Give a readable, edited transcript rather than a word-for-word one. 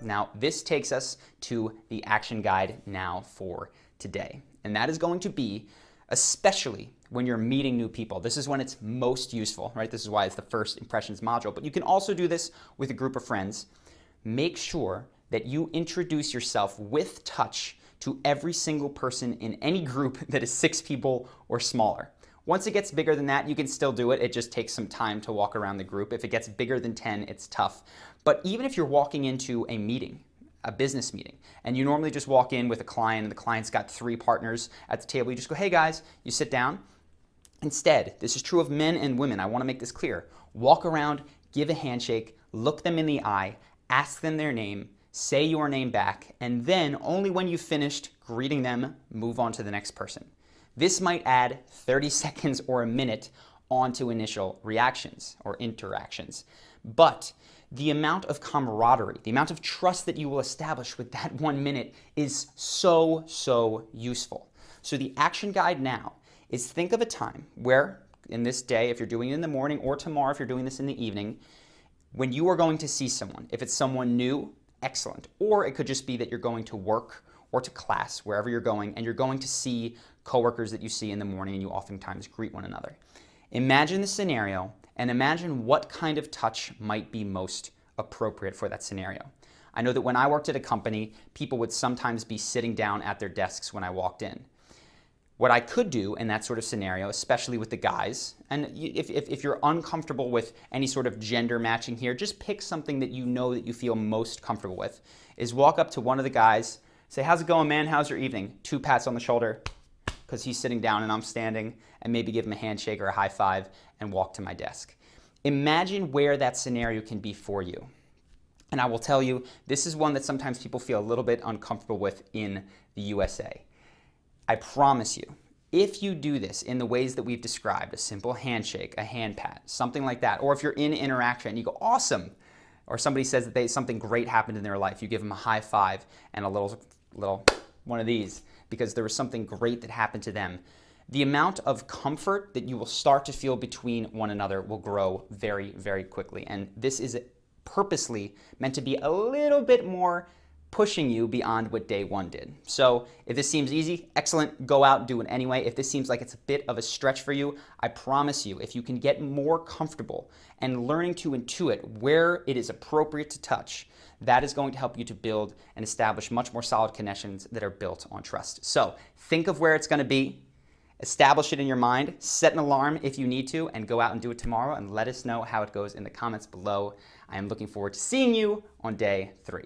Now, this takes us to the action guide now for today. And that is going to be, especially when you're meeting new people. This is when it's most useful, right? This is why it's the first impressions module. But you can also do this with a group of friends. Make sure that you introduce yourself with touch to every single person in any group that is 6 people or smaller. Once it gets bigger than that, you can still do it. It just takes some time to walk around the group. If it gets bigger than 10, it's tough. But even if you're walking into a meeting, a business meeting, and you normally just walk in with a client and the client's got 3 partners at the table, you just go, hey guys, you sit down. Instead, this is true of men and women. I want to make this clear. Walk around, give a handshake, look them in the eye, ask them their name, say your name back, and then only when you've finished greeting them, move on to the next person. This might add 30 seconds or a minute onto initial reactions or interactions. But the amount of camaraderie, the amount of trust that you will establish with that 1 minute is so useful. So the action guide now is think of a time where, in this day, if you're doing it in the morning, or tomorrow if you're doing this in the evening, when you are going to see someone. If it's someone new, excellent. Or it could just be that you're going to work or to class, wherever you're going, and you're going to see coworkers that you see in the morning and you oftentimes greet one another. Imagine the scenario and imagine what kind of touch might be most appropriate for that scenario. I know that when I worked at a company, people would sometimes be sitting down at their desks when I walked in. What I could do in that sort of scenario, especially with the guys, and if you're uncomfortable with any sort of gender matching here, just pick something that you know that you feel most comfortable with, is walk up to one of the guys, say, how's it going, man? How's your evening? 2 pats on the shoulder, because he's sitting down and I'm standing, and maybe give him a handshake or a high five and walk to my desk. Imagine where that scenario can be for you. And I will tell you, this is one that sometimes people feel a little bit uncomfortable with in the USA. I promise you, if you do this in the ways that we've described, a simple handshake, a hand pat, something like that, or if you're in interaction and you go, awesome, or somebody says that something great happened in their life, you give them a high five and a little one of these because there was something great that happened to them. The amount of comfort that you will start to feel between one another will grow very quickly. And this is purposely meant to be a little bit more pushing you beyond what day 1 did. So if this seems easy, excellent, go out and do it anyway. If this seems like it's a bit of a stretch for you, I promise you, if you can get more comfortable and learning to intuit where it is appropriate to touch, that is going to help you to build and establish much more solid connections that are built on trust. So think of where it's going to be, establish it in your mind, set an alarm if you need to, and go out and do it tomorrow and let us know how it goes in the comments below. I am looking forward to seeing you on day 3.